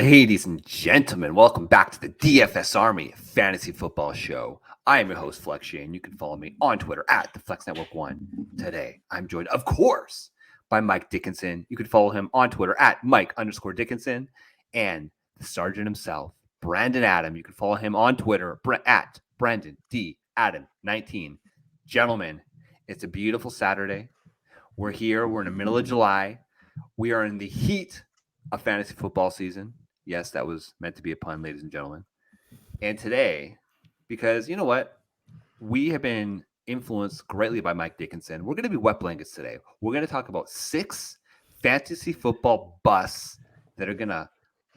Ladies and gentlemen, welcome back to the DFS Army Fantasy Football Show. I am your host, Flex Shane. You can follow me on Twitter at the Flex Network 1. Today, I'm joined, of course, by Mike Dickinson. You can follow him on Twitter at Mike_Dickinson. And the Sergeant himself, Brandon Adam. You can follow him on Twitter at Brandon D. Adam 19. Gentlemen, it's a beautiful Saturday. We're here. We're in the middle of July. We are in the heat of fantasy football season. Yes, that was meant to be a pun, ladies and gentlemen. And today, because you know what? We have been influenced greatly by Mike Dickinson. We're going to be wet blankets today. We're going to talk about 6 fantasy football busts that are going to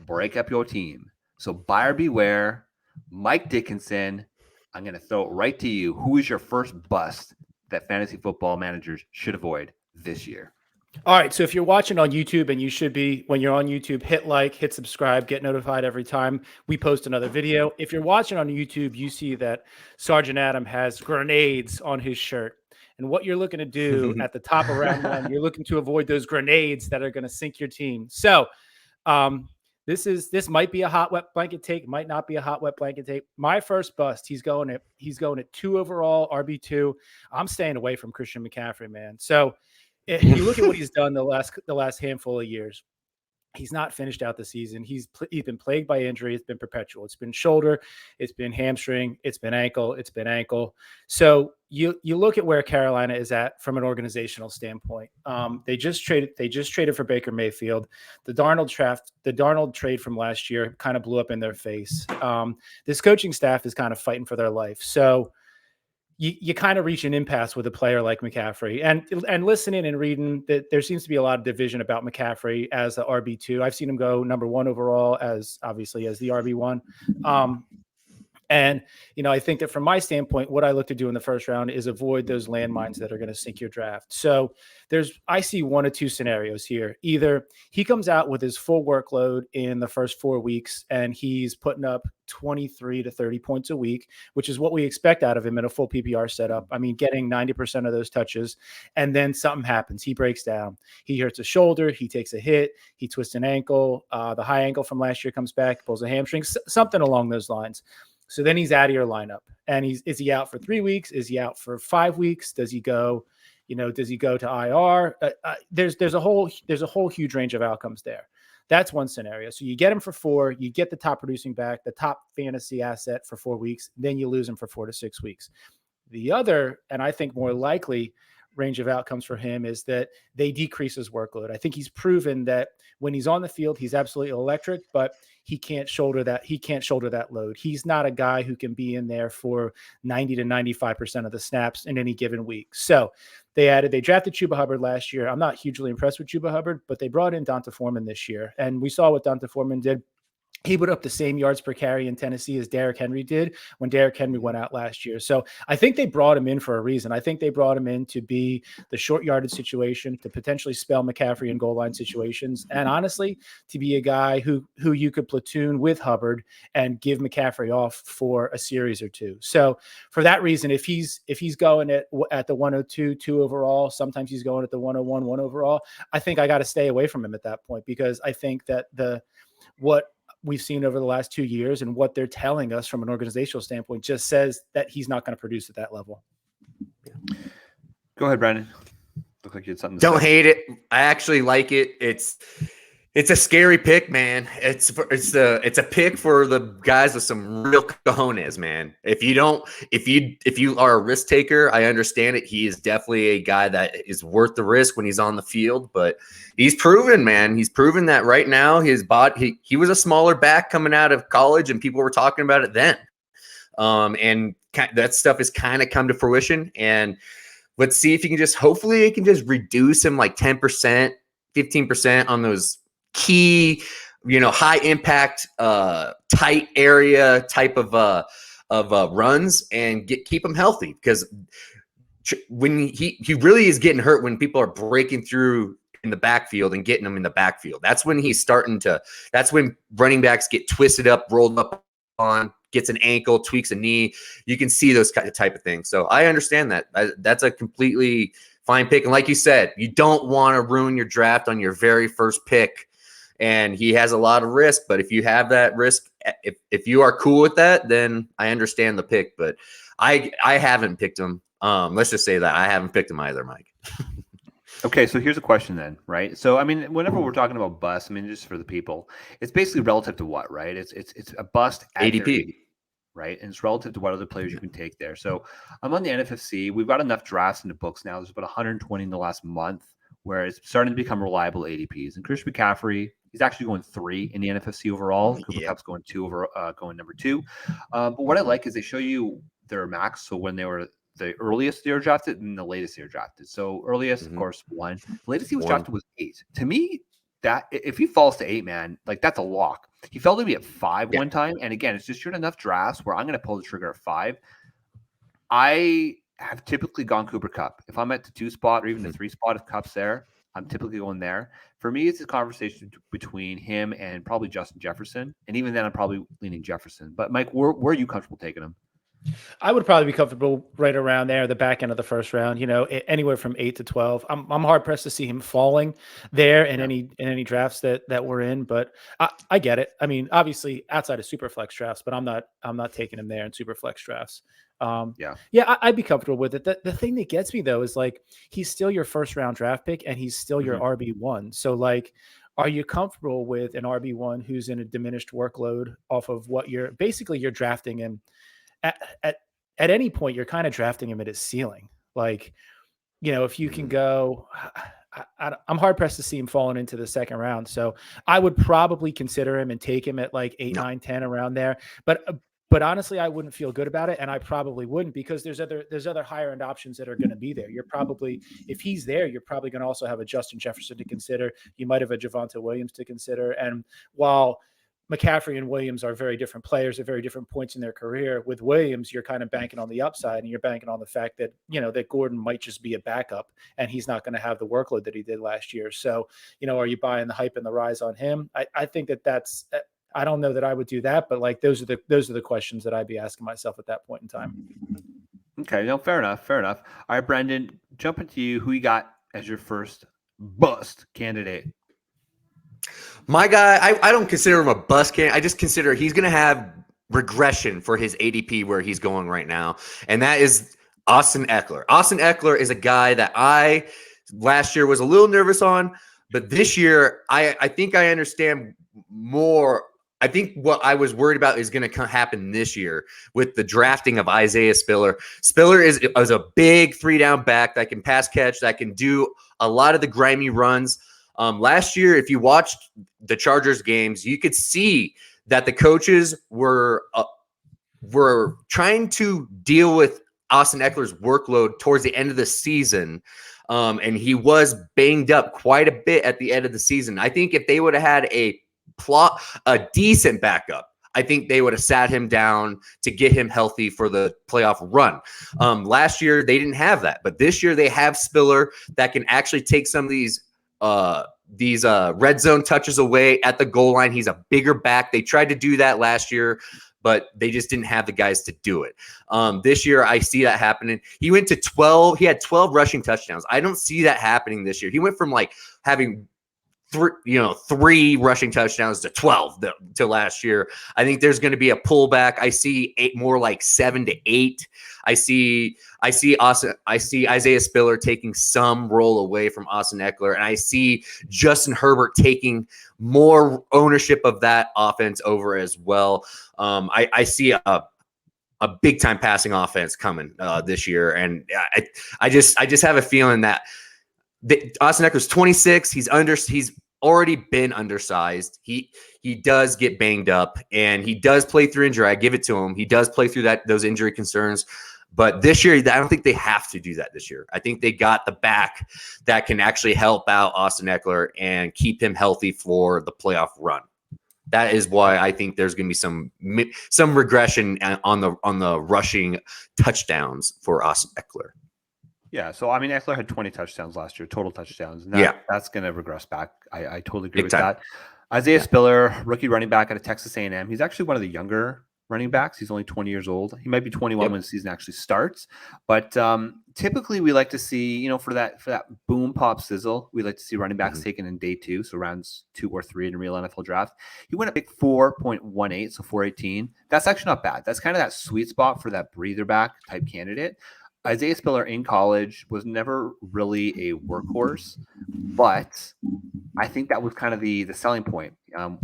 break up your team. So buyer beware. Mike Dickinson, I'm going to throw it right to you. Who is your first bust that fantasy football managers should avoid this year? All right, so if you're watching on YouTube, and you should be, when you're on YouTube, hit like, hit subscribe, get notified every time we post another video. If you're watching on YouTube, you see that Sergeant Adam has grenades on his shirt. And what you're looking to do at the top of round one, you're looking to avoid those grenades that are going to sink your team. So this might be a hot, wet blanket take, might not be a hot, wet blanket take. My first bust, he's going at 2 overall, RB2. I'm staying away from Christian McCaffrey, man. So if you look at what he's done the last handful of years, he's not finished out the season. He's been plagued by injury. It's been perpetual. It's been shoulder, it's been hamstring, it's been ankle. So you look at where Carolina is at from an organizational standpoint. They just traded for Baker Mayfield. The Darnold trade from last year kind of blew up in their face. This coaching staff is kind of fighting for their life. So you kind of reach an impasse with a player like McCaffrey, and listening and reading that there seems to be a lot of division about McCaffrey as the RB2. I've seen him go number 1 overall as the RB1. And, I think that from my standpoint, what I look to do in the first round is avoid those landmines that are going to sink your draft. So I see 1 or 2 scenarios here. Either he comes out with his full workload in the first 4 weeks and he's putting up 23 to 30 points a week, which is what we expect out of him in a full PPR setup. I mean, getting 90% of those touches, and then something happens. He breaks down. He hurts a shoulder. He takes a hit. He twists an ankle. The high ankle from last year comes back, pulls a hamstring, something along those lines. So then he's out of your lineup, and is he out for 3 weeks? Is he out for 5 weeks? Does he go, does he go to IR? There's a whole huge range of outcomes there. That's one scenario. So you get him for 4, you get the top producing back, the top fantasy asset for 4 weeks, then you lose him for 4 to 6 weeks. The other, and I think more likely range of outcomes for him, is that they decrease his workload. I think he's proven that when he's on the field, he's absolutely electric, but he can't shoulder that load. He's not a guy who can be in there for 90 to 95% of the snaps in any given week. So they drafted Chuba Hubbard last year. I'm not hugely impressed with Chuba Hubbard, but they brought in Donta Foreman this year, and we saw what Donta Foreman did. He put up the same yards per carry in Tennessee as Derrick Henry did when Derrick Henry went out last year. So I think they brought him in for a reason. I think they brought him in to be the short yardage situation, to potentially spell McCaffrey in goal line situations, and honestly, to be a guy who you could platoon with Hubbard and give McCaffrey off for a series or 2. So for that reason, if he's going at the 102, 2 overall, sometimes he's going at the 101, 1 overall, I think I got to stay away from him at that point, because I think that what we've seen over the last 2 years and what they're telling us from an organizational standpoint just says that he's not going to produce at that level. Go ahead, Brandon. Look like you had something to Don't say. hate it. I actually like it. It's a scary pick, man. It's a pick for the guys with some real cojones, man. If you are a risk taker, I understand it. He is definitely a guy that is worth the risk when he's on the field, but he's proven, man. He's proven that right now his body, he was a smaller back coming out of college, and people were talking about it then. And that stuff has kind of come to fruition, and let's see if hopefully it can just reduce him like 10%, 15% on those key, high impact, tight area type of runs, and keep him healthy, because when he really is getting hurt when people are breaking through in the backfield and getting him in the backfield. That's when that's when running backs get twisted up, rolled up on, gets an ankle, tweaks a knee. You can see those type of things. So I understand that. That's a completely fine pick. And like you said, you don't want to ruin your draft on your very first pick and he has a lot of risk. But if you have that risk, if you are cool with that, then I understand the pick. But I haven't picked him. Let's just say that I haven't picked him either, Mike. Okay, so here's a question then, right? So I mean, whenever we're talking about bust, I mean, just for the people, it's basically relative to what, right? It's a bust at ADP. their ADP, right? And it's relative to what other players you can take there. So I'm on the NFFC. We've got enough drafts in the books now. There's about 120 in the last month, where it's starting to become reliable ADPs. And Christian McCaffrey, he's actually going 3 in the NFFC overall. Cooper Kupp's going 2 over, going number 2. But what I like is they show you their max. So when they were the earliest they were drafted and the latest they were drafted. So earliest, of course, 1. The latest he was drafted was 8. To me, that if he falls to 8, man, like that's a lock. He fell to me at 5 one time, and again, it's just enough drafts where I'm going to pull the trigger at 5. I have typically gone Cooper Kupp. If I'm at the 2 spot or even the 3 spot, if Kupp's there, I'm typically going there. For me, it's a conversation between him and probably Justin Jefferson, and even then, I'm probably leaning Jefferson. But Mike, where are you comfortable taking him? I would probably be comfortable right around there, the back end of the first round, anywhere from 8 to 12. I'm hard pressed to see him falling there in any drafts that we're in, but I get it. I mean, obviously outside of super flex drafts, but I'm not taking him there in super flex drafts. I'd be comfortable with it. The thing that gets me though is like he's still your first round draft pick and he's still your RB1. So like, are you comfortable with an RB1 who's in a diminished workload off of what you're drafting him? At any point, you're kind of drafting him at his ceiling. Like, if you can go, I'm hard pressed to see him falling into the second round. So I would probably consider him and take him at like 8, 9, 10 around there. But honestly, I wouldn't feel good about it. And I probably wouldn't because there's other higher end options that are going to be there. You're probably, if he's there, you're probably going to also have a Justin Jefferson to consider. You might have a Javonte Williams to consider. And while McCaffrey and Williams are very different players at very different points in their career. With Williams, you're kind of banking on the upside and you're banking on the fact that, that Gordon might just be a backup and he's not going to have the workload that he did last year. So, are you buying the hype and the rise on him? I think that's, I don't know that I would do that, but like, those are the questions that I'd be asking myself at that point in time. Okay. No, fair enough. All right, Brendan, jump into you. Who you got as your first bust candidate? My guy, I don't consider him a bust candidate. I just consider he's going to have regression for his ADP where he's going right now, and that is Austin Eckler. Austin Eckler is a guy that I last year was a little nervous on, but this year I think I understand more. I think what I was worried about is going to happen this year with the drafting of Isaiah Spiller. Spiller is a big 3-down back that can pass catch, that can do a lot of the grimy runs. Last year, if you watched the Chargers games, you could see that the coaches were trying to deal with Austin Eckler's workload towards the end of the season, and he was banged up quite a bit at the end of the season. I think if they would have had a decent backup, I think they would have sat him down to get him healthy for the playoff run. Last year, they didn't have that, but this year they have Spiller that can actually take some of these red zone touches away at the goal line. He's a bigger back. They tried to do that last year, but they just didn't have the guys to do it. This year, I see that happening. He went to 12. He had 12 rushing touchdowns. I don't see that happening this year. He went from like having 3 rushing touchdowns to 12 to last year. I think there's going to be a pullback. I see 8, more like 7 to 8. I see Isaiah Spiller taking some role away from Austin Eckler, and I see Justin Herbert taking more ownership of that offense over as well. I see a big time passing offense coming this year, and I just have a feeling that Austin Eckler's 26. He's already been undersized. He does get banged up, and he does play through injury. I give it to him. He does play through those injury concerns. But this year, I don't think they have to do that this year. I think they got the back that can actually help out Austin Eckler and keep him healthy for the playoff run. That is why I think there's going to be some regression on the rushing touchdowns for Austin Eckler. Yeah, so I mean, Eckler had 20 touchdowns last year, total touchdowns. And that's going to regress back. I totally agree with that. Isaiah Spiller, rookie running back out of Texas A&M. He's actually one of the younger running backs. He's only 20 years old. He might be 21 when the season actually starts. But typically we like to see, for that boom pop sizzle, we like to see running backs taken in day 2, so rounds 2 or 3 in a real NFL draft. He went up pick 4.18, so 418. That's actually not bad. That's kind of that sweet spot for that breather back type candidate. Isaiah Spiller in college was never really a workhorse, but I think that was kind of the selling point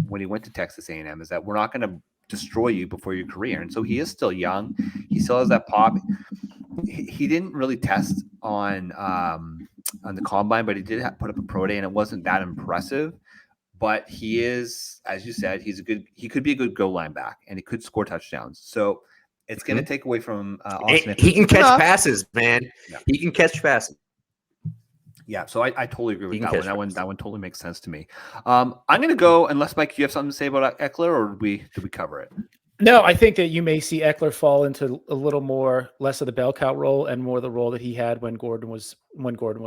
when he went to Texas A&M, is that we're not going to destroy you before your career. And so he is still young. He still has that pop. He didn't really test on the combine, but he did put up a pro day, and it wasn't that impressive. But he is, as you said, he could be a good goal line back, and he could score touchdowns. So it's going to take away from Austin. He can catch passes, man. Yeah. He can catch passes. Yeah, so I totally agree with that one. That one totally makes sense to me. I'm going to go, unless, Mike, you have something to say about Eckler, or did we cover it? No, I think that you may see Eckler fall into a little more, less of the bell cow role and more the role that he had when Gordon was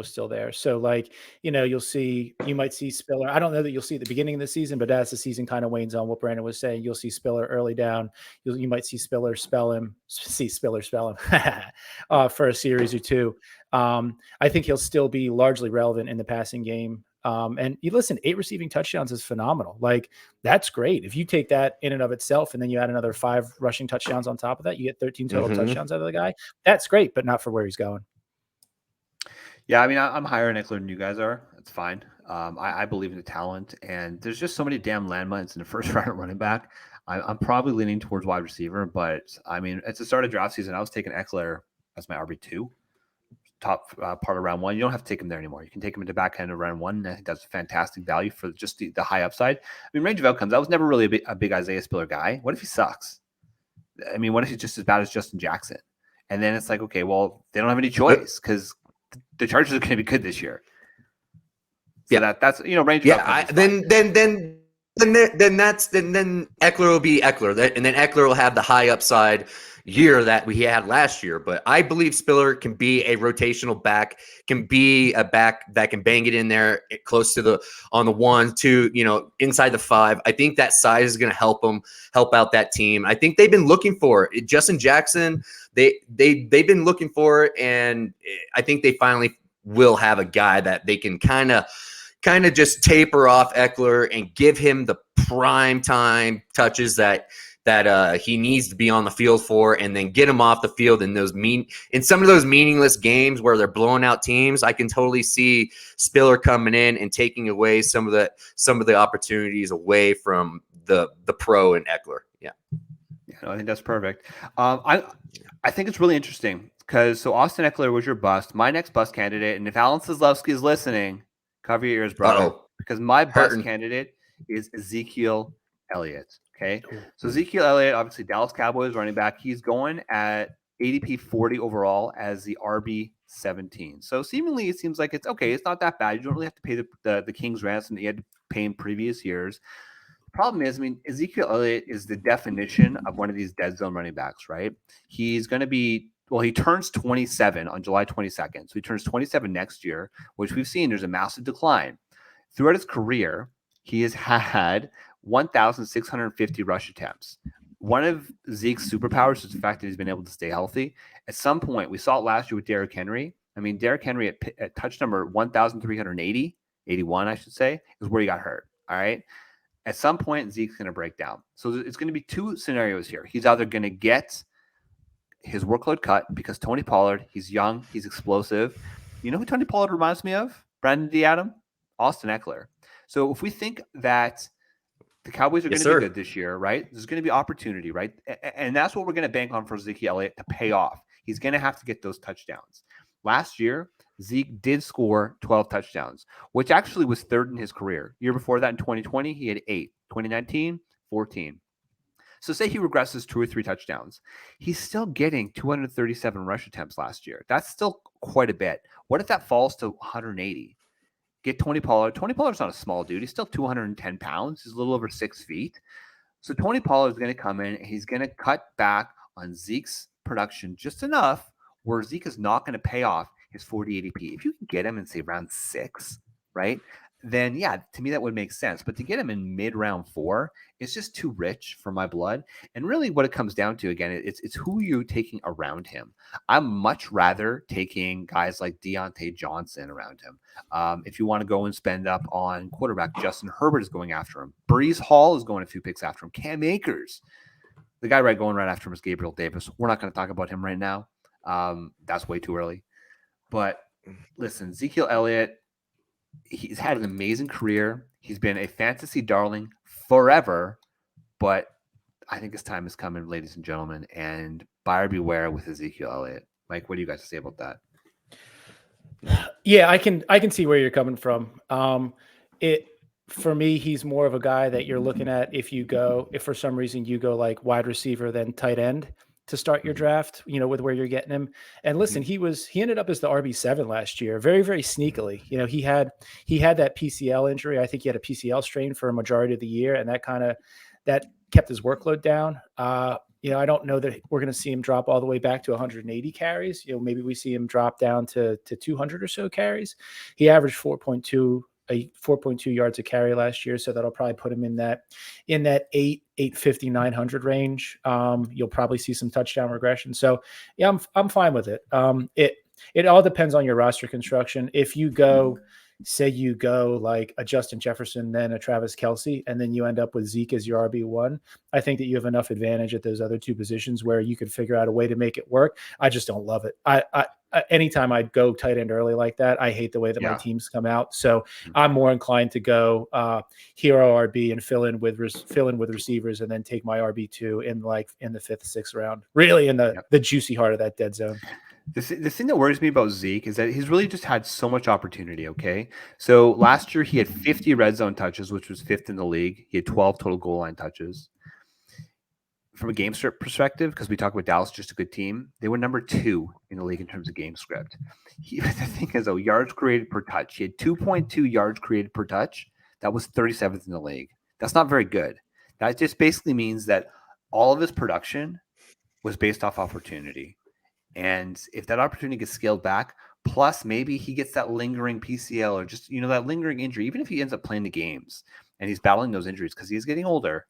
still there. So you might see Spiller. I don't know that you'll see at the beginning of the season, but as the season kind of wanes on, what Brandon was saying, you'll see Spiller early down. You might see Spiller spell him for a series or two. I think he'll still be largely relevant in the passing game. And you listen, 8 receiving touchdowns is phenomenal. That's great. If you take that in and of itself, and then you add another 5 rushing touchdowns on top of that, you get 13 total touchdowns out of the guy. That's great, but not for where he's going. Yeah, I mean, I'm higher in Eckler than you guys are. That's fine. I believe in the talent, and there's just so many damn landmines in the first round of running back. I'm probably leaning towards wide receiver, but I mean, at the start of draft season, I was taking Eckler as my RB2. Top part of round 1. You don't have to take him there anymore. You can take him into back end of round 1. I think that's fantastic value for just the high upside. I mean, range of outcomes. I was never really a big Isaiah Spiller guy. What if he sucks? I mean, what if he's just as bad as Justin Jackson? And then it's like, okay, well, they don't have any choice because the Chargers are going to be good this year. So that's range of outcomes. Then Eckler will be Eckler, and then Eckler will have the high upside year that we had last year. But I believe Spiller can be a rotational back, can be a back that can bang it in there close to on the 1, 2, inside the 5. I think that size is going to help out that team. I think they've been looking for it. Justin Jackson, they've been looking for it, and I think they finally will have a guy that they can kind of just taper off Eckler and give him the prime time touches that he needs to be on the field for, and then get him off the field in some of those meaningless games where they're blowing out teams. I can totally see Spiller coming in and taking away some of the opportunities away from the pro and Eckler. Yeah, I think that's perfect. I think it's really interesting because Austin Eckler was your bust. My next bust candidate, and if Alan Seslowski is listening, cover your ears, brother, because my bust candidate is Ezekiel Elliott. Okay, so Ezekiel Elliott, obviously Dallas Cowboys running back. He's going at ADP 40 overall as the RB 17. So seemingly it seems like it's okay. It's not that bad. You don't really have to pay the King's ransom that you had to pay in previous years. The problem is, I mean, Ezekiel Elliott is the definition of one of these dead zone running backs, right? He's going to be, he turns 27 on July 22nd. So he turns 27 next year, which we've seen there's a massive decline. Throughout his career, he has had 1,650 rush attempts. One of Zeke's superpowers is the fact that he's been able to stay healthy. At some point, we saw it last year with Derrick Henry. I mean, Derrick Henry at touch number 1,380, 81, I should say, is where he got hurt. All right. At some point, Zeke's going to break down. So it's going to be 2 scenarios here. He's either going to get his workload cut because Tony Pollard, he's young, he's explosive. You know who Tony Pollard reminds me of? Brandon D. Adam? Austin Eckler. So if we think that the Cowboys are going to be good this year, right? There's going to be opportunity, right? And that's what we're going to bank on for Ezekiel Elliott to pay off. He's going to have to get those touchdowns. Last year, Zeke did score 12 touchdowns, which actually was 3rd in his career. Year before that, in 2020, he had 8. 2019, 14. So say he regresses 2 or 3 touchdowns. He's still getting 237 rush attempts last year. That's still quite a bit. What if that falls to 180? Get Tony Pollard. Tony Pollard's not a small dude. He's still 210 pounds. He's a little over 6 feet. So Tony Pollard is going to come in and he's going to cut back on Zeke's production just enough where Zeke is not going to pay off his 40 ADP. If you can get him in, say, round 6, right? then yeah, to me that would make sense. But to get him in mid round 4, it's just too rich for my blood. And really, what it comes down to again, it's who you're taking around him. I'm much rather taking guys like Deontay Johnson around him. If you want to go and spend up on quarterback, Justin Herbert is going after him. Brees Hall is going a few picks after him. Cam Akers, the guy going right after him is Gabriel Davis. We're not going to talk about him right now. That's way too early. But listen, Ezekiel Elliott, he's had an amazing career. He's been a fantasy darling forever, but I think his time is coming, ladies and gentlemen, and buyer beware with Ezekiel Elliott. Mike, what do you guys say about that? Yeah, I can see where you're coming from. For me, he's more of a guy that you're looking at if for some reason you go like wide receiver then tight end to start your draft, with where you're getting him. And listen, he ended up as the RB7 last year, very, very sneakily. He had that PCL injury. I think he had a PCL strain for a majority of the year, and that kept his workload down. I don't know that we're going to see him drop all the way back to 180 carries. Maybe we see him drop down to 200 or so carries. He averaged 4.2 yards a carry last year, so that'll probably put him in that 850, 900 range. You'll probably see some touchdown regression. So yeah, I'm fine with it. It all depends on your roster construction. If you go like a Justin Jefferson, then a Travis Kelce, and then you end up with Zeke as your RB1, I think that you have enough advantage at those other two positions where you could figure out a way to make it work. I just don't love it. Anytime I go tight end early like that, I hate the way that my teams come out. So I'm more inclined to go hero RB and fill in with receivers, and then take my RB2 in the 5th, 6th round, really in the juicy heart of that dead zone. The thing that worries me about Zeke is that he's really just had so much opportunity, okay? So last year he had 50 red zone touches, which was 5th in the league. He had 12 total goal line touches. From a game script perspective, because we talk about Dallas, just a good team, they were number 2 in the league in terms of game script. The thing is, though, yards created per touch. He had 2.2 yards created per touch. That was 37th in the league. That's not very good. That just basically means that all of his production was based off opportunity. And if that opportunity gets scaled back, plus maybe he gets that lingering PCL or just, that lingering injury, even if he ends up playing the games and he's battling those injuries because he's getting older,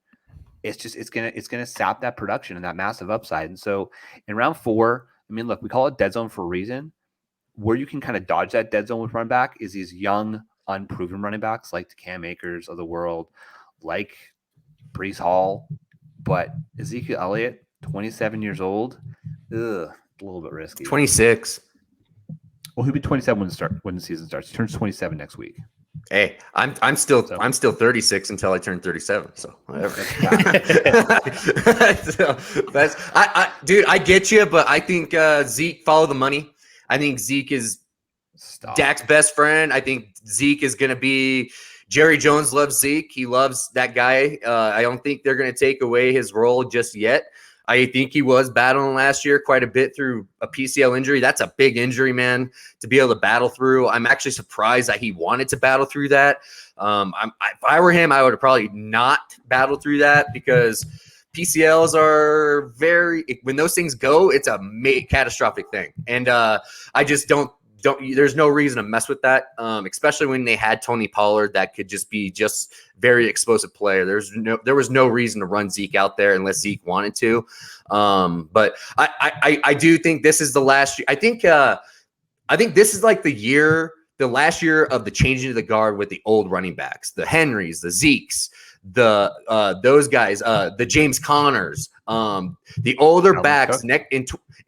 it's gonna sap that production and that massive upside. And so in round 4, I mean, look, we call it dead zone for a reason. Where you can kind of dodge that dead zone with running back is these young, unproven running backs like the Cam Akers of the world, like Brees Hall. But Ezekiel Elliott, 27 years old, a little bit risky. 26. Well, he'll be 27 when the season starts. He turns 27 next week. Hey, I'm still 36 until I turn 37. So whatever. Dude, I get you, but I think Zeke follow the money. I think Zeke is Dak's best friend. I think Zeke is going to be. Jerry Jones loves Zeke. He loves that guy. I don't think they're going to take away his role just yet. I think he was battling last year quite a bit through a PCL injury. That's a big injury, man, to be able to battle through. I'm actually surprised that he wanted to battle through that. If I were him, I would have probably not battled through that because PCLs are when those things go, it's a catastrophic thing. And I just don't there's no reason to mess with that, especially when they had Tony Pollard that could just be very explosive player. There was no reason to run Zeke out there unless Zeke wanted to. But I do think this is the last year. I think this is like the last year of the changing of the guard with the old running backs, the Henrys, the Zekes, those guys, the James Connors, the older backs. In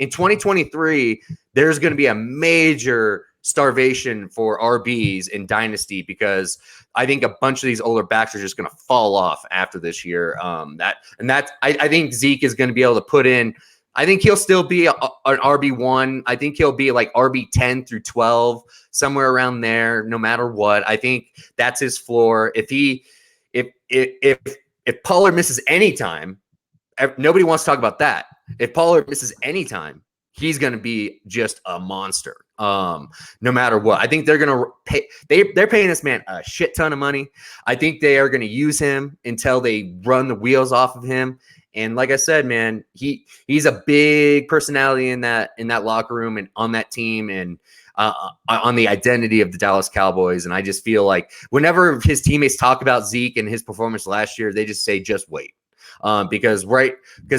2023, there's going to be a major starvation for RBs in Dynasty because I think a bunch of these older backs are just going to fall off after this year. I think Zeke is going to be able to put in. I think he'll still be an RB1. I think he'll be like RB10 through 12, somewhere around there, no matter what. I think that's his floor. If Pollard misses any time, nobody wants to talk about that. If Pollard misses any time, he's going to be just a monster. No matter what. I think they're going to pay. They're paying this man a shit ton of money. I think they are going to use him until they run the wheels off of him. And like I said, man, he's a big personality in that locker room and on that team and on the identity of the Dallas Cowboys. And I just feel like whenever his teammates talk about Zeke and his performance last year, they just say, just wait. Because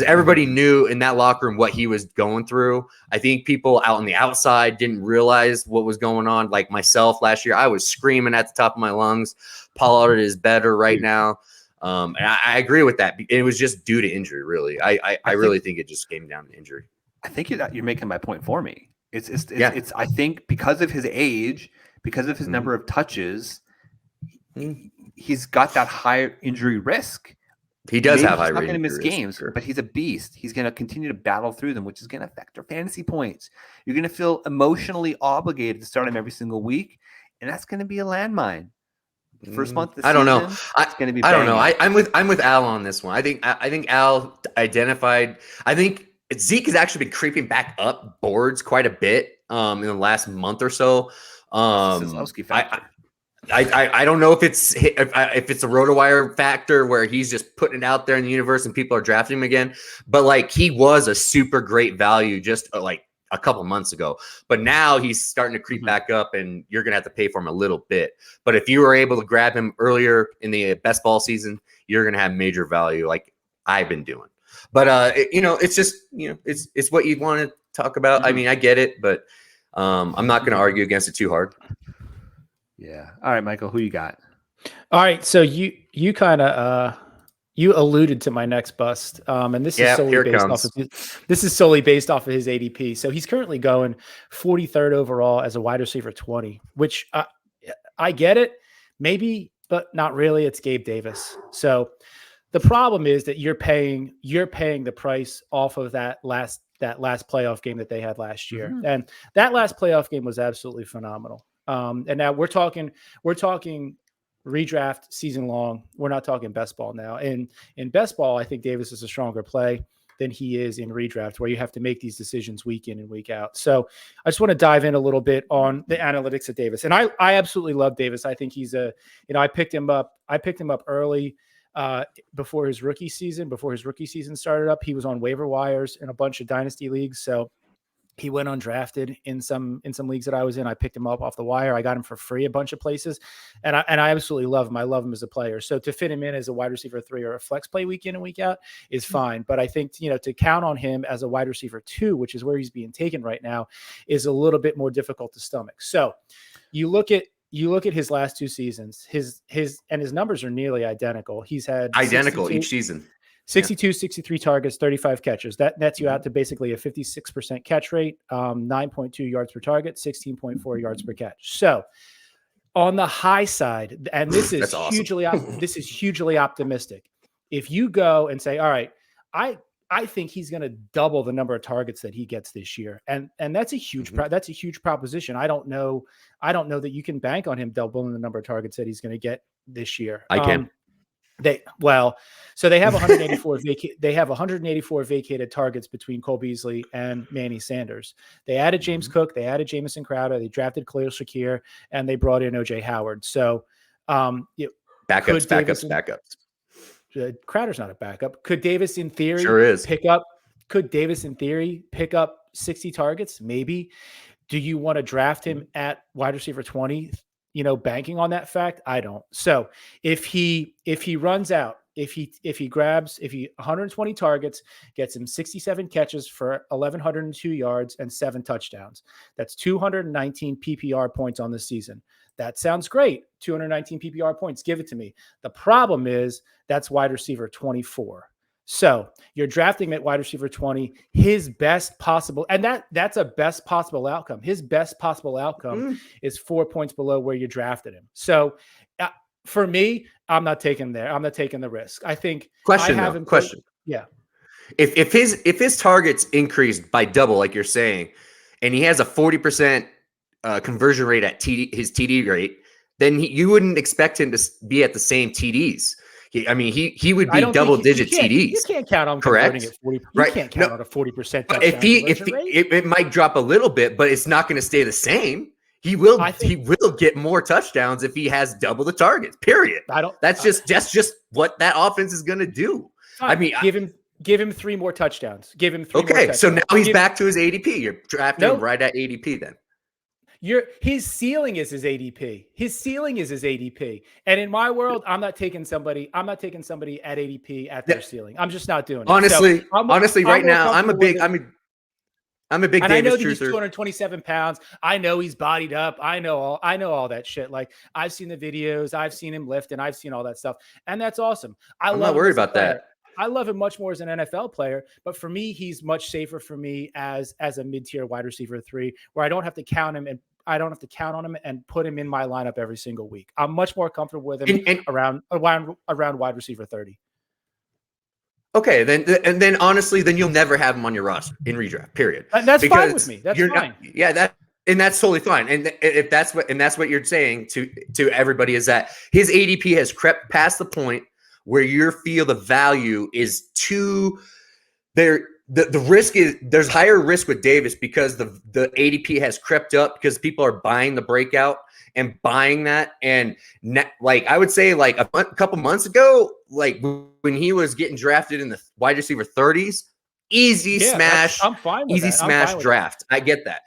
everybody knew in that locker room what he was going through. I think people out on the outside didn't realize what was going on. Like myself last year, I was screaming at the top of my lungs. Pollard is better right now. And I agree with that. It was just due to injury, really. I really think it just came down to injury. I think you're making my point for me. It's I think because of his age, because of his number of touches, he's got that higher injury risk. He does Maybe have high risk. He's not going to miss risk, games, sure. but he's a beast. He's going to continue to battle through them, which is going to affect your fantasy points. You're going to feel emotionally obligated to start him every single week, and that's going to be a landmine. First month of the season, I don't know. It's going to be. I don't know. banging. I'm with Al on this one. I think Al identified. I think Zeke has actually been creeping back up boards quite a bit in the last month or so. Kozlowski factor. I don't know if it's a RotoWire factor where he's just putting it out there in the universe and people are drafting him again. But like he was a super great value just like a couple months ago, but now he's starting to creep back up, and you're gonna have to pay for him a little bit. But if you were able to grab him earlier in the best ball season, you're gonna have major value, like I've been doing. But it's just it's what you want to talk about. I mean, I get it, but I'm not gonna argue against it too hard. Yeah. All right, Michael, who you got? All right, so you kind of you alluded to my next bust, and this is solely based off of his ADP. So he's currently going 43rd overall as a wide receiver 20, which I get it, maybe, but not really. It's Gabe Davis. So the problem is that you're paying the price off of that last playoff game that they had last year, and that last playoff game was absolutely phenomenal. And now we're talking redraft season long. We're not talking best ball now. And in best ball, I think Davis is a stronger play than he is in redraft, where you have to make these decisions week in and week out. So I just want to dive in a little bit on the analytics of Davis. And I absolutely love Davis. I think he's I picked him up early before his rookie season started up. He was on waiver wires in a bunch of dynasty leagues. So he went undrafted in some leagues that I was in. I picked him up off the wire. I got him for free a bunch of places, and I absolutely love him. I love him as a player. So to fit him in as a wide receiver 3 or a flex play week in and week out is fine. But I think to count on him as a wide receiver 2, which is where he's being taken right now, is a little bit more difficult to stomach. So you look at his last 2 seasons. His numbers are nearly identical. He's had each season. 62, 63 targets, 35 catches. That nets you out to basically a 56% catch rate, 9.2 yards per target, 16.4 yards per catch. So on the high side, and this is awesome. This is hugely optimistic. If you go and say, all right, I think he's going to double the number of targets that he gets this year. And that's a huge, that's a huge proposition. I don't know that you can bank on him doubling the number of targets that he's going to get this year. I can. So they have 184 they have 184 vacated targets between Cole Beasley and Manny Sanders. They added James Cook, they added Jamison Crowder, they drafted Khalil Shakir, and they brought in OJ Howard. So backups. Crowder's not a backup. Could Davis in theory pick up 60 targets? Maybe. Do you want to draft him at wide receiver 20? Banking on that fact, I don't. So if he runs out, if he 120 targets, gets him 67 catches for 1,102 yards and 7 touchdowns, that's 219 PPR points on the season. That sounds great. 219 PPR points. Give it to me. The problem is that's wide receiver 24. So you're drafting at wide receiver 20, his best possible, and that's a best possible outcome. His best possible outcome is 4 points below where you drafted him. So for me, I'm not taking him there. I'm not taking the risk. I think question. Yeah. If his targets increased by double, like you're saying, and he has a 40% conversion rate at his TD rate, then you wouldn't expect him to be at the same TDs. He would be double-digit TDs. You can't count on converting at 40. You can't count on a 40%. But it might drop a little bit, but it's not going to stay the same. He will get more touchdowns if he has double the targets. Period. That's just what that offense is going to do. Give him 3 more touchdowns. Give him 3 more Okay, touchdowns. so now he's back to his ADP. You're drafting him right at ADP then. His ceiling is his ADP. His ceiling is his ADP. And in my world, I'm not taking somebody at ADP at their ceiling. I'm just not doing it. Honestly, right now, I'm a big and Davis I know that truther. he's 227 pounds. I know he's bodied up. I know all that shit. Like, I've seen the videos, I've seen him lift, and I've seen all that stuff. And that's awesome. I'm not worried about that. I love him much more as an NFL player, but for me, he's much safer for me as a mid-tier wide receiver 3, where I don't have to count him and I don't have to count on him and put him in my lineup every single week. I'm much more comfortable with him around wide receiver 30. Okay, then honestly, then you'll never have him on your roster in redraft. Period. And that's fine with me. That's fine. That's totally fine. And if that's what you're saying to everybody, is that his ADP has crept past the point where you feel the value is too there. The risk is there's higher risk with Davis because the ADP has crept up because people are buying the breakout and buying that. And like I would say, like a couple months ago, like when he was getting drafted in the wide receiver 30s, easy smash. I'm fine with easy that. smash draft. I get that.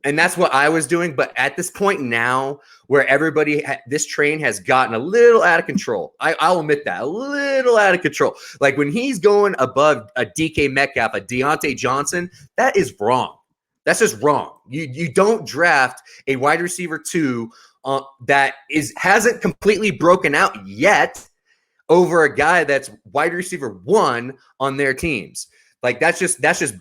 And that's what I was doing. But at this point now where everybody, this train has gotten a little out of control. I'll admit that, a little out of control. Like when he's going above a DK Metcalf, a Deontay Johnson, that is wrong. That's just wrong. You don't draft a wide receiver 2 that hasn't completely broken out yet over a guy that's wide receiver 1 on their teams. Like that's just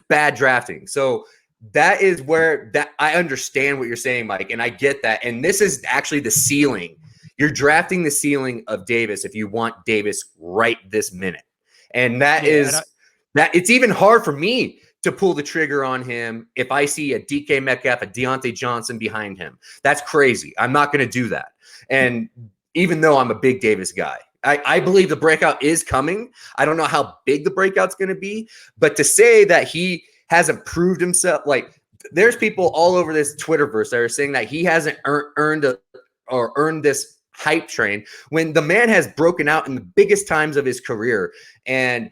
bad drafting. So that is where I understand what you're saying, Mike, and I get that. And this is actually the ceiling. You're drafting the ceiling of Davis if you want Davis right this minute. And it's even hard for me to pull the trigger on him if I see a DK Metcalf, a Deontay Johnson behind him. That's crazy. I'm not going to do that. And even though I'm a big Davis guy, I believe the breakout is coming. I don't know how big the breakout's going to be, but to say that he hasn't proved himself, like there's people all over this Twitterverse that are saying that he hasn't earned this hype train when the man has broken out in the biggest times of his career. And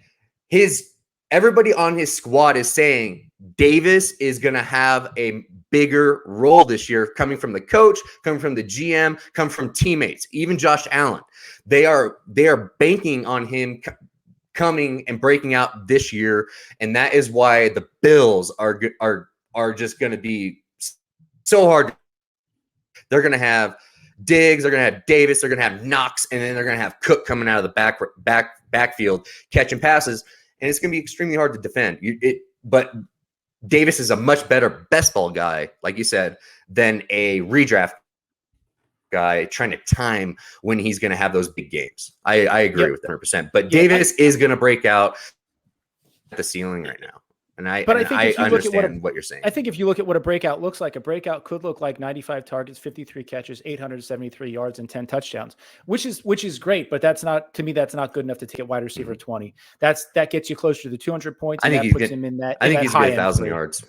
everybody on his squad is saying Davis is going to have a bigger role this year, coming from the coach, coming from the GM, coming from teammates, even Josh Allen. They are banking on him coming and breaking out this year, and that is why the Bills are just going to be so hard. They're going to have Diggs, they're going to have Davis, they're going to have Knox, and then they're going to have Cook coming out of the backfield catching passes, and it's going to be extremely hard to defend. But Davis is a much better best ball guy, like you said, than a redraft guy trying to time when he's going to have those big games. I agree with 100%. But Davis is going to break out at the ceiling right now. And I understand what you're saying. I think if you look at what a breakout looks like, a breakout could look like 95 targets, 53 catches, 873 yards, and 10 touchdowns, which is great. But that's not good enough to take wide receiver 20. That gets you closer to the 200 points. I think that puts him in that. I think he's high 1,000 yards.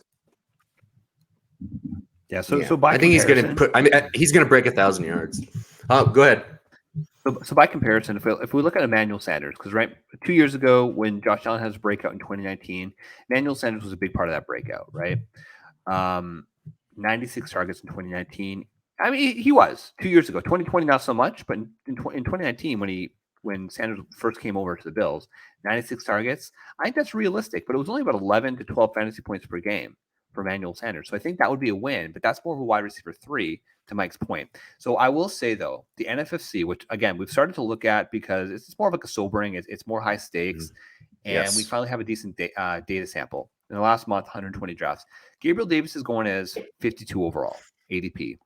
Yeah. So by I think he's going to break 1,000 yards. Go ahead. So by comparison, if we look at Emmanuel Sanders, because 2 years ago when Josh Allen has a breakout in 2019, Emmanuel Sanders was a big part of that breakout, right? 96 targets in 2019. I mean, he was 2 years ago. 2020, not so much, but in 2019, when Sanders first came over to the Bills, 96 targets. I think that's realistic, but it was only about 11 to 12 fantasy points per game for Emmanuel Sanders. So I think that would be a win, but that's more of a wide receiver 3, to Mike's point. So I will say, though, the NFFC, which, again, we've started to look at because it's more of like a sobering, it's more high stakes, and we finally have a decent data sample. In the last month, 120 drafts. Gabriel Davis is going as 52 overall, ADP.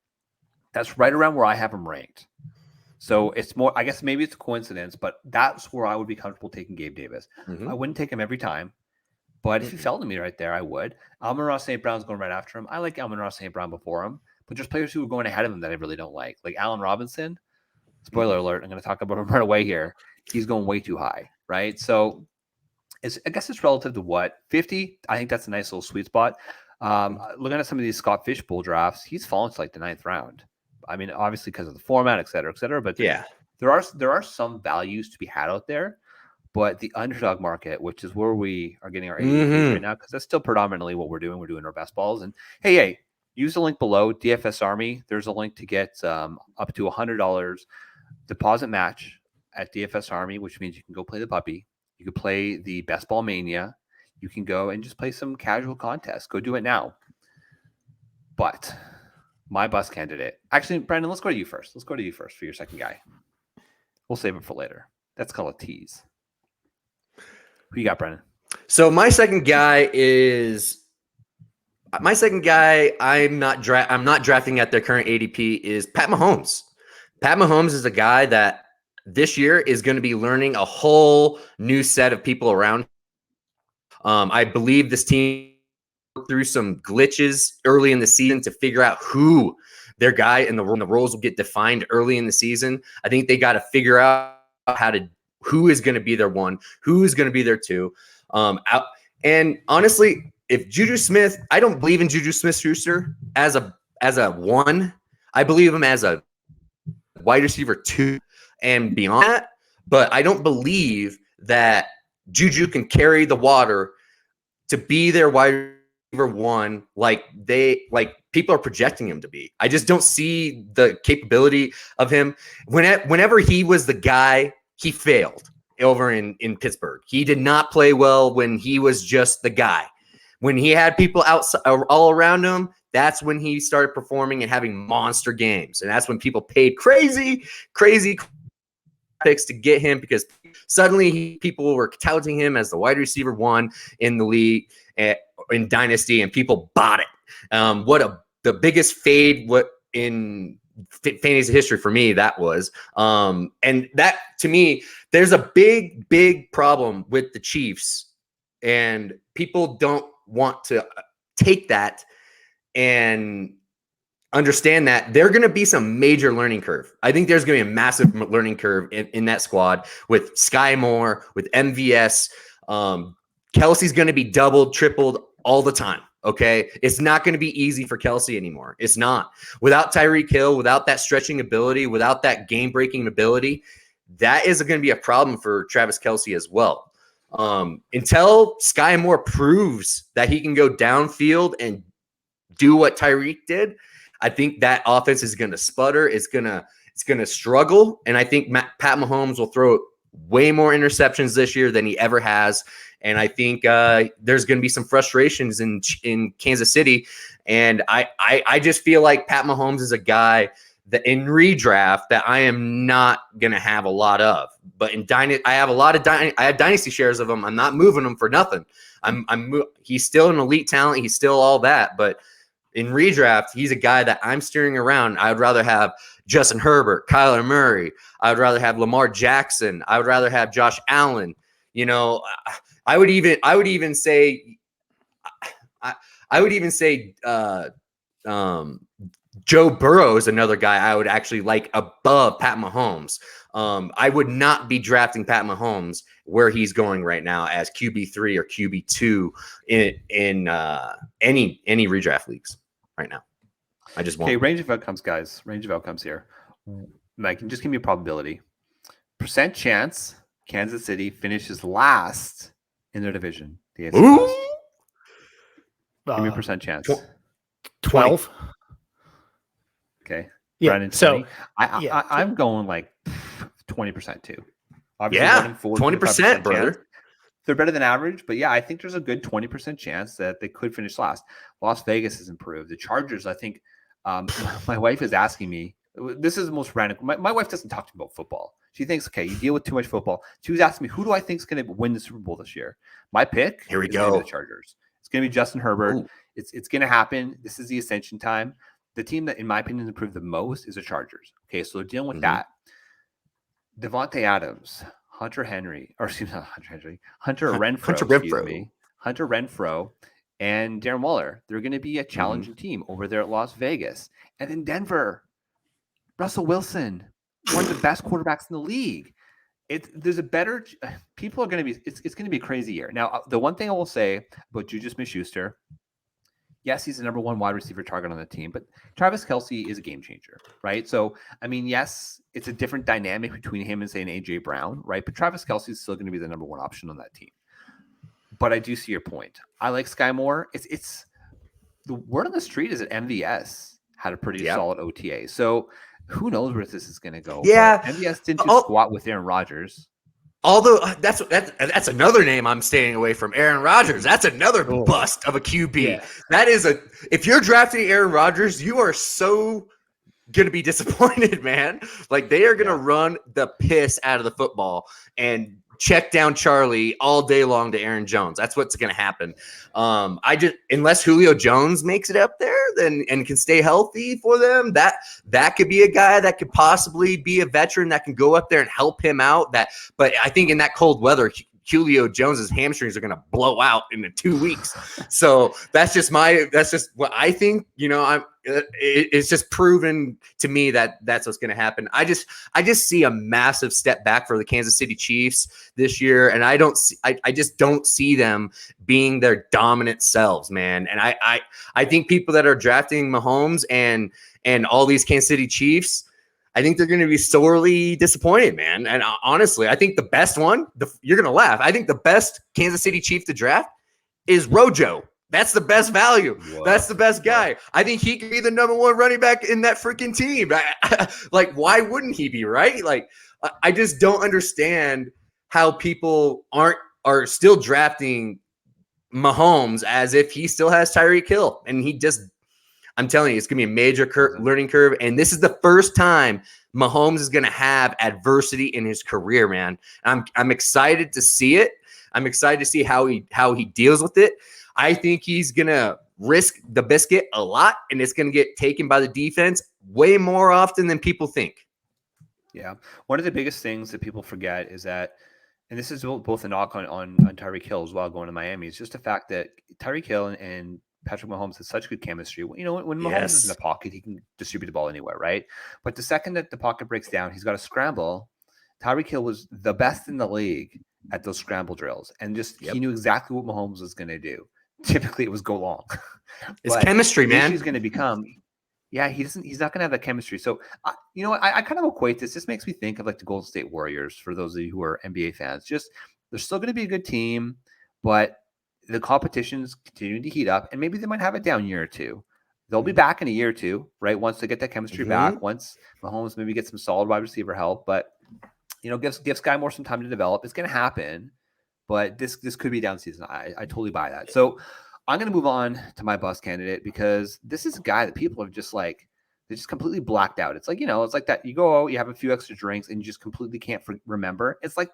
That's right around where I have him ranked. So it's more, I guess maybe it's a coincidence, but that's where I would be comfortable taking Gabe Davis. I wouldn't take him every time, but if he fell to me right there, I would. Amon-Ra St. Brown's going right after him. I like Amon-Ra St. Brown before him, but there's players who are going ahead of him that I really don't like Allen Robinson. Spoiler alert, I'm going to talk about him right away here. He's going way too high, right? So I guess it's relative to what? 50? I think that's a nice little sweet spot. Looking at some of these Scott Fishbowl drafts, he's fallen to like the 9th round. I mean, obviously because of the format, et cetera, but there are some values to be had out there. But the underdog market, which is where we are getting our ADPs right now, because that's still predominantly what we're doing. We're doing our best balls. And hey, use the link below, DFS Army. There's a link to get up to $100 deposit match at DFS Army, which means you can go play the puppy. You can play the best ball mania. You can go and just play some casual contests. Go do it now. But my bust candidate, actually, Brandon, let's go to you first. Let's go to you first for your second guy. We'll save it for later. That's called a tease. Who you got, Brennan? So my second guy, I'm not drafting at their current ADP, is Pat Mahomes. Pat Mahomes is a guy that this year is going to be learning a whole new set of people around. I believe this team worked through some glitches early in the season to figure out who their guy and the roles will get defined early in the season. I think they got to figure out who is going to be their one, who is going to be their two. And honestly, if Juju Smith, I don't believe in Juju Smith-Schuster as a one. I believe him as a wide receiver 2 and beyond that. But I don't believe that Juju can carry the water to be their wide receiver 1 like people are projecting him to be. I just don't see the capability of him. Whenever he was the guy, he failed over in Pittsburgh. He did not play well when he was just the guy. When he had people outside, all around him, that's when he started performing and having monster games. And that's when people paid crazy picks to get him, because suddenly people were touting him as the wide receiver 1 in the league in Dynasty, and people bought it. The biggest fade in fantasy history for me that was. And that, to me, there's a big problem with the Chiefs, and people don't want to take that and understand that there are going to be some major learning curve. I think there's going to be a massive learning curve in that squad with Sky Moore, with MVS. Kelsey's going to be doubled, tripled all the time. Okay. It's not going to be easy for Kelsey anymore. It's not. Without Tyreek Hill, without that stretching ability, without that game breaking ability, that is going to be a problem for Travis Kelsey as well. Until Sky Moore proves that he can go downfield and do what Tyreek did, I think that offense is going to sputter. It's going to struggle. And I think Pat Mahomes will throw way more interceptions this year than he ever has. And I think there's going to be some frustrations in Kansas City. And I just feel like Pat Mahomes is a guy that in redraft that I am not going to have a lot of. But in Dynasty, I have Dynasty shares of him. I'm not moving him for nothing. He's still an elite talent. He's still all that. But in redraft, he's a guy that I'm steering around. I would rather have Justin Herbert, Kyler Murray. I would rather have Lamar Jackson. I would rather have Josh Allen. You know, I would even say Joe Burrow is another guy I would actually like above Pat Mahomes. I would not be drafting Pat Mahomes where he's going right now as QB3 or QB2 in any redraft leagues right now. I just won't. Okay, range of outcomes, guys. Range of outcomes here. Mike, just give me a probability. Percent chance Kansas City finishes last in their division. The AFC West. Give me a percent chance. 12. Okay. Yeah. Brandon, So I'm going like 20% too. Obviously, 20%, brother. Chance. They're better than average, but yeah, I think there's a good 20% chance that they could finish last. Las Vegas has improved. The Chargers, I think, my wife is asking me. This is the most random. My wife doesn't talk to me about football. She thinks, okay, you deal with too much football. She was asking me, who do I think is going to win the Super Bowl this year? My pick. Here we is go. The Chargers. It's going to be Justin Herbert. Ooh. It's going to happen. This is the ascension time. The team that, in my opinion, has improved the most is the Chargers. Okay, so they're dealing with that. Devontae Adams, Hunter Renfrow, Hunter Renfrow, and Darren Waller. They're going to be a challenging team over there at Las Vegas. And then Denver, Russell Wilson, one of the best quarterbacks in the league. People are going to be, it's going to be a crazy year. Now, the one thing I will say about Juju Smith-Schuster, Yes, he's the number one wide receiver target on the team, but Travis Kelce is a game changer, right? So, I mean, yes, it's a different dynamic between him and, say, an A.J. Brown, right? But Travis Kelce is still going to be the number one option on that team. But I do see your point. I like Sky Moore. It's the word on the street is that MVS had a pretty solid OTA. So who knows where this is going to go? Yeah. But MVS didn't do squat with Aaron Rodgers. Although that's another name I'm staying away from, Aaron Rodgers. That's another bust of a QB. Yeah. That is if you're drafting Aaron Rodgers, you are so going to be disappointed, man. Like, they are going to run the piss out of the football and check down Charlie all day long to Aaron Jones. That's what's going to happen. Unless Julio Jones makes it up there and can stay healthy for them, that could be a guy that could possibly be a veteran that can go up there and help him out. But I think in that cold weather, Julio Jones's hamstrings are going to blow out in 2 weeks. So that's just what I think. It's just proven to me that that's what's going to happen. I just see a massive step back for the Kansas City Chiefs this year, and I just don't see them being their dominant selves, man. And I think people that are drafting Mahomes and all these Kansas City Chiefs, I think they're going to be sorely disappointed, man. And honestly, I think the best one, you're going to laugh, I think the best Kansas City Chief to draft is Rojo. That's the best value. Whoa. That's the best guy. I think he could be the number one running back in that freaking team. Like, why wouldn't he be, right? Like, I just don't understand how people are still drafting Mahomes as if he still has Tyreek Hill. And I'm telling you, it's going to be a major learning curve. And this is the first time Mahomes is going to have adversity in his career, man. I'm excited to see it. I'm excited to see how he deals with it. I think he's going to risk the biscuit a lot, and it's going to get taken by the defense way more often than people think. Yeah. One of the biggest things that people forget is that, and this is both a knock on Tyreek Hill as well going to Miami, is just the fact that Tyreek Hill and Patrick Mahomes has such good chemistry. When Mahomes is in the pocket, he can distribute the ball anywhere, right? But the second that the pocket breaks down, he's got to scramble. Tyreek Hill was the best in the league at those scramble drills, and he knew exactly what Mahomes was going to do. Typically, it was go long. It's chemistry, man. He's going to become. Yeah, he's not going to have that chemistry. So, you know what? I kind of equate this. This makes me think of like the Golden State Warriors. For those of you who are NBA fans, they're still going to be a good team, but the competition's continuing to heat up, and maybe they might have a down year or two. They'll be back in a year or two, right? Once they get that chemistry back, once Mahomes maybe gets some solid wide receiver help, but give Sky Moore some time to develop. It's going to happen, but this could be a down season. I totally buy that. So I'm going to move on to my bust candidate, because this is a guy that people are they just completely blacked out. It's like, it's like that. You go out, you have a few extra drinks, and you just completely can't remember. It's like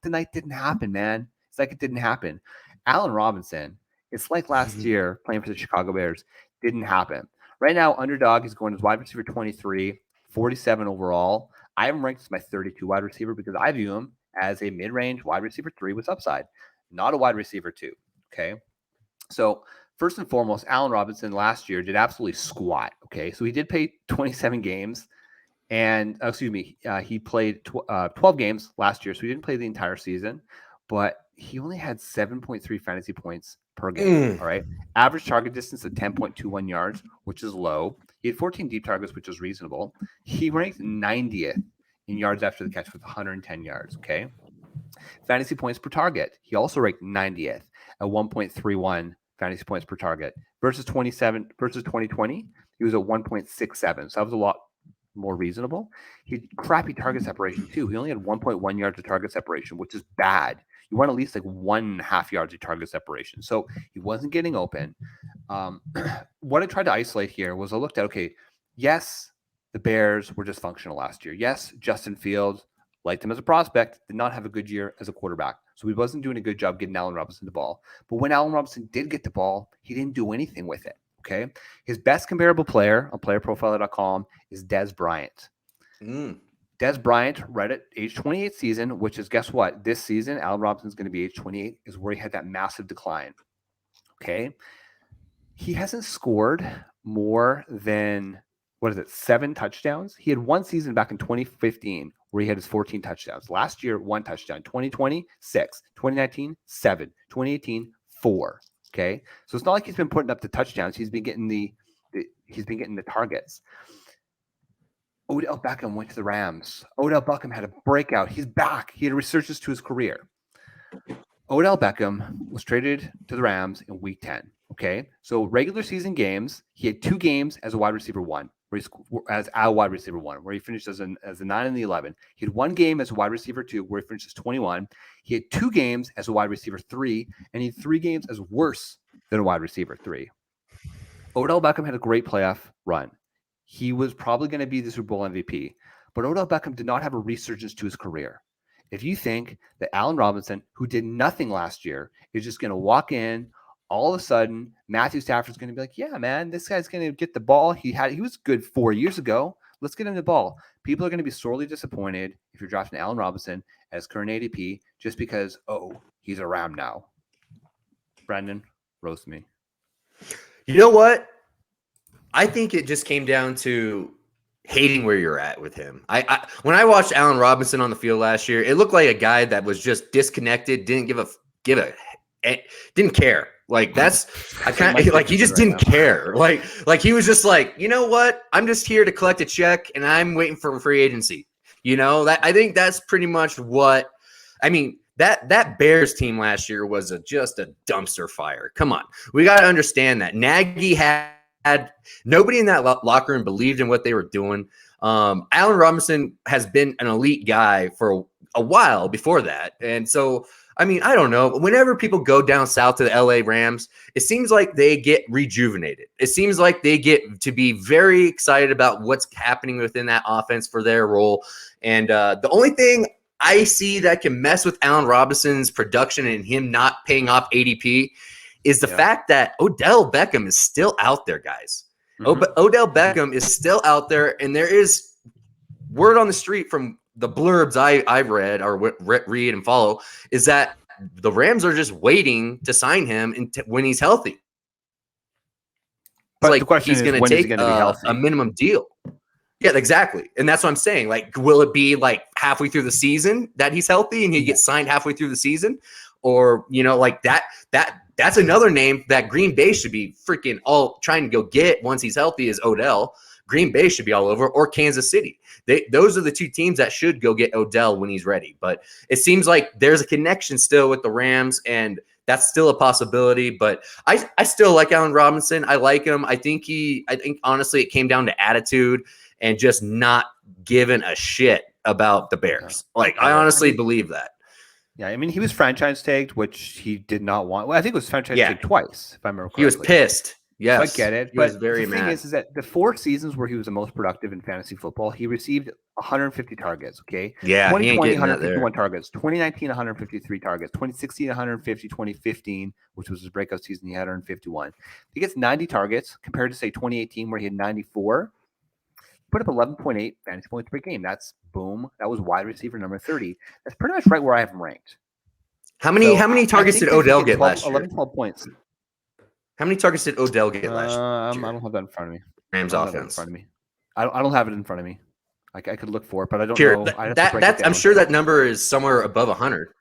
the night didn't happen, man. It's like it didn't happen. Allen Robinson, it's like last year playing for the Chicago Bears, didn't happen. Right now, Underdog is going as wide receiver 23, 47 overall. I have him ranked as my 32 wide receiver because I view him as a mid-range wide receiver 3 with upside, not a wide receiver 2. Okay. So first and foremost, Allen Robinson last year did absolutely squat. Okay. So he did play 27 games and he played 12 games last year. So he didn't play the entire season, but he only had 7.3 fantasy points per game. All right. Average target distance of 10.21 yards, which is low. He had 14 deep targets, which is reasonable. He ranked 90th in yards after the catch with 110 yards. Okay. Fantasy points per target. He also ranked 90th at 1.31 fantasy points per target versus 2020. He was at 1.67. So that was a lot more reasonable. He had crappy target separation too. He only had 1.1 yards of target separation, which is bad. You want at least like 1.5 yards of target separation. So he wasn't getting open. What I tried to isolate here was I looked at, yes, the Bears were dysfunctional last year. Yes, Justin Fields, liked him as a prospect, did not have a good year as a quarterback. So he wasn't doing a good job getting Allen Robinson the ball. But when Allen Robinson did get the ball, he didn't do anything with it. Okay. His best comparable player on playerprofiler.com is Dez Bryant. Dez Bryant, right at age 28 season, which is, guess what? This season, Allen Robinson's going to be age 28, is where he had that massive decline. Okay. He hasn't scored more than, 7 touchdowns? He had one season back in 2015 where he had his 14 touchdowns. Last year, 1 touchdown. 2020, 6. 2019, 7. 2018, 4. Okay, so it's not like he's been putting up the touchdowns. He's been getting the targets. Odell Beckham went to the Rams. Odell Beckham had a breakout. He's back. He had a resurgence to his career. Odell Beckham was traded to the Rams in week 10. Okay, so regular season games, he had 2 games as a wide receiver 1, where he finished as a 9 and the 11. He had 1 game as a wide receiver 2, where he finished as 21. He had 2 games as a wide receiver 3, and he had 3 games as worse than a wide receiver 3. Odell Beckham had a great playoff run. He was probably going to be the Super Bowl MVP, but Odell Beckham did not have a resurgence to his career. If you think that Allen Robinson, who did nothing last year, is just going to walk in, all of a sudden, Matthew Stafford's going to be like, yeah, man, this guy's going to get the ball. He was good 4 years ago. Let's get him the ball. People are going to be sorely disappointed if you're drafting Allen Robinson as current ADP just because, he's a Ram now. Brendan, roast me. You know what? I think it just came down to hating where you're at with him. When I watched Allen Robinson on the field last year, it looked like a guy that was just disconnected, didn't didn't care. Like that's he just didn't care. Like he was just like, you know what? I'm just here to collect a check and I'm waiting for free agency. You know, that I think that's pretty much what I mean. That Bears team last year was just a dumpster fire. Come on. We got to understand that Nagy had nobody in that locker room believed in what they were doing. Allen Robinson has been an elite guy for a while before that. And so, I mean, I don't know. Whenever people go down south to the LA Rams, it seems like they get rejuvenated. It seems like they get to be very excited about what's happening within that offense for their role. And the only thing I see that can mess with Allen Robinson's production and him not paying off ADP is the fact that Odell Beckham is still out there, guys. Odell Beckham is still out there, and there is word on the street from the blurbs I've read or read and follow is that the Rams are just waiting to sign him when he's healthy. But like the question he's is, going when to is take he gonna be healthy? a minimum deal. Yeah, exactly. And that's what I'm saying. Like, will it be like halfway through the season that he's healthy and he gets signed halfway through the season? Or, you know, like that's another name that Green Bay should be freaking all trying to go get once he's healthy is Odell. Green Bay should be all over, or Kansas City. Those are the 2 teams that should go get Odell when he's ready. But it seems like there's a connection still with the Rams, and that's still a possibility. But I still like Allen Robinson. I like him. I think honestly it came down to attitude and just not giving a shit about the Bears. Like, I honestly believe that. Yeah, I mean, he was franchise tagged, which he did not want. Well, I think it was franchise tagged twice, if I remember correctly. He was pissed. Yes, so I get it. He but was very the thing mad. is that the 4 seasons where he was the most productive in fantasy football, he received 150 targets. Okay. Yeah, 2020, 151 targets. 2019, 153 targets. 2016, 150. 2015, which was his breakout season, he had 151. He gets 90 targets compared to say 2018, where he had 94. Put up 11.8 fantasy points per game. That's boom. That was wide receiver number 30. That's pretty much right where I have him ranked. How many targets did Odell get last year? 12 points. How many targets did Odell get last year? I don't have that in front of me. Rams offense. I don't have it in front of me. I could look for it, but I don't know. I'm sure that number is somewhere above 100.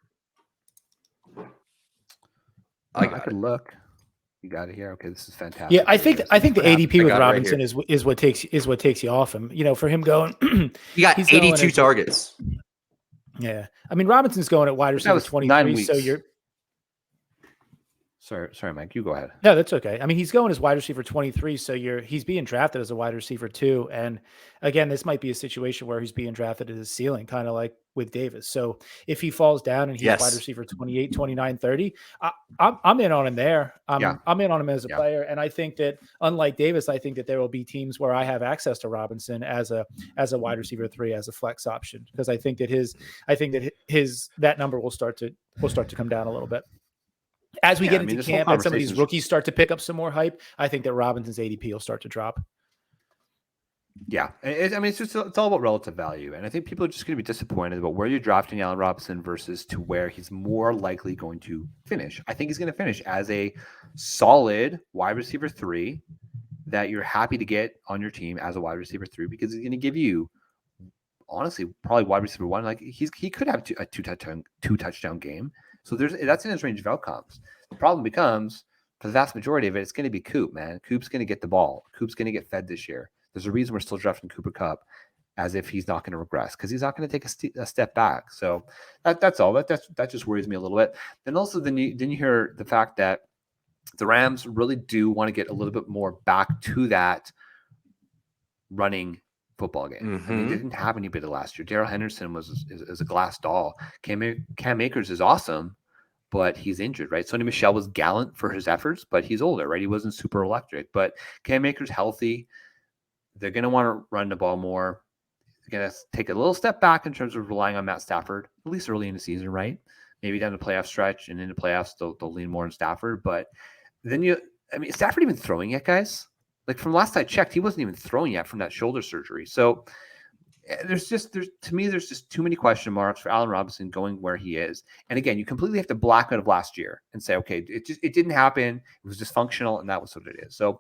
I could look. You got it here. Okay, this is fantastic. Yeah, I think the ADP with Robinson is what takes you off him. You know, for him going, he got 82 targets. Yeah, I mean Robinson's going at wide receiver 23. So you're. Sorry, Mike. You go ahead. No, that's okay. I mean, he's going as wide receiver 23, so he's being drafted as a wide receiver 2. And again, this might be a situation where he's being drafted at his ceiling, kind of like with Davis. So if he falls down and he's wide receiver 28, 29, 30, I'm in on him there. I'm in on him as a player. And I think that unlike Davis, I think that there will be teams where I have access to Robinson as a wide receiver 3, as a flex option, because I think that that number will start to come down a little bit. As we get into camp and some of these rookies start to pick up some more hype, I think that Robinson's ADP will start to drop. Yeah. It's all about relative value. And I think people are just going to be disappointed about where you're drafting Allen Robinson versus to where he's more likely going to finish. I think he's going to finish as a solid wide receiver 3 that you're happy to get on your team as a wide receiver 3, because he's going to give you, honestly, probably wide receiver 1. Like he could have a two touchdown game. So that's in his range of outcomes. The problem becomes for the vast majority of it, it's going to be Coop, man. Coop's going to get the ball. Coop's going to get fed this year. There's a reason we're still drafting Cooper Kupp as if he's not going to regress because he's not going to take a step back. So that's all. That just worries me a little bit. And also then you hear the fact that the Rams really do want to get a little bit more back to that running football game. I mean, they didn't have anybody last year. Darrell Henderson is a glass doll. Cam Akers is awesome, but he's injured, right? Sonny Michel was gallant for his efforts, but he's older, right? He wasn't super electric. But Cam Akers healthy. They're going to want to run the ball more. They're going to take a little step back in terms of relying on Matt Stafford, at least early in the season, right? Maybe down the playoff stretch and in the playoffs, they'll lean more on Stafford. But then is Stafford even throwing yet, guys? Like from last I checked, he wasn't even throwing yet from that shoulder surgery. So there's just too many question marks for Allen Robinson going where he is. And again, you completely have to black out of last year and say, okay, it didn't happen. It was dysfunctional, and that was what it is. So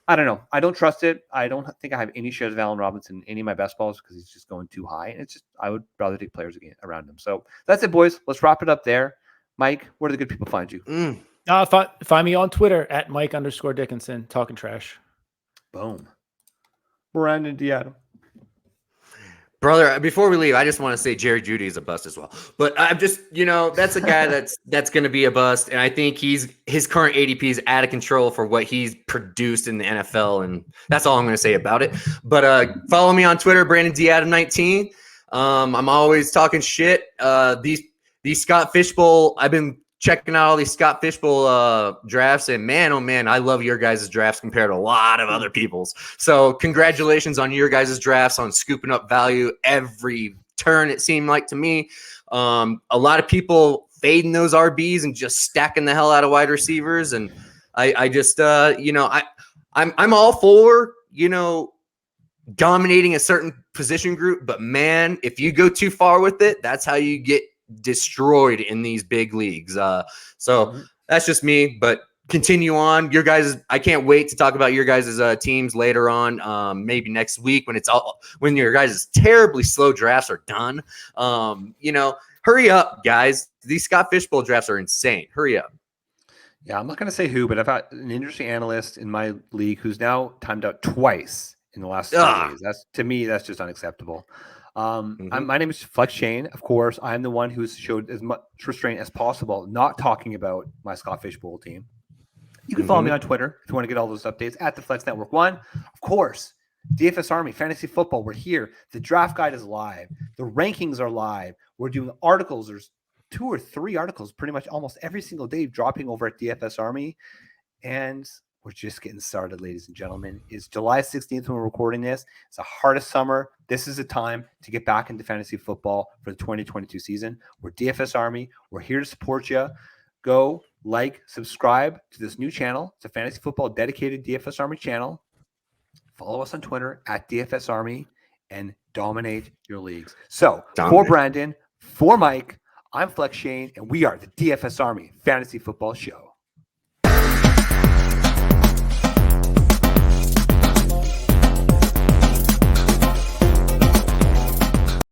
I don't know. I don't trust it. I don't think I have any shares of Allen Robinson in any of my best balls because he's just going too high. And I would rather take players around him. So that's it, boys. Let's wrap it up there. Mike, where do the good people find you? Find me on Twitter at Mike_Dickinson, talking trash. Boom. Brandon Diato. Brother, before we leave, I just want to say Jerry Jeudy is a bust as well. But I'm just, that's a guy that's going to be a bust. And I think his current ADP is out of control for what he's produced in the NFL. And that's all I'm going to say about it. But follow me on Twitter, Brandon Diato19. I'm always talking shit. These Scott Fishbowl, I've been checking out all these Scott Fishbowl drafts, and man, oh man, I love your guys' drafts compared to a lot of other people's. So congratulations on your guys' drafts, on scooping up value every turn, it seemed like to me. A lot of people fading those RBs and just stacking the hell out of wide receivers. And I just, I'm all for, dominating a certain position group, but man, if you go too far with it, that's how you get destroyed in these big leagues. So that's just me, but continue on. Your guys, I can't wait to talk about your guys' teams later on. Maybe next week when your guys' terribly slow drafts are done. Hurry up, guys. These Scott Fishbowl drafts are insane. Hurry up. Yeah, I'm not going to say who, but I've got an industry analyst in my league who's now timed out twice in the last 2 days. To me, that's just unacceptable. My name is Flex Shane. Of course, I'm the one who's showed as much restraint as possible, not talking about my Scott Fishbowl team. You can follow me on Twitter if you want to get all those updates at the Flex Network 1. Of course, DFS Army, Fantasy Football, we're here. The draft guide is live. The rankings are live. We're doing articles. There's 2 or 3 articles pretty much almost every single day dropping over at DFS Army. And we're just getting started, ladies and gentlemen. It's July 16th when we're recording this. It's the hardest summer. This is a time to get back into fantasy football for the 2022 season. We're DFS Army. We're here to support you. Go subscribe to this new channel. It's a fantasy football dedicated DFS Army channel. Follow us on Twitter at DFS Army and dominate your leagues. So for Brandon, for Mike, I'm Flex Shane, and we are the DFS Army Fantasy Football Show.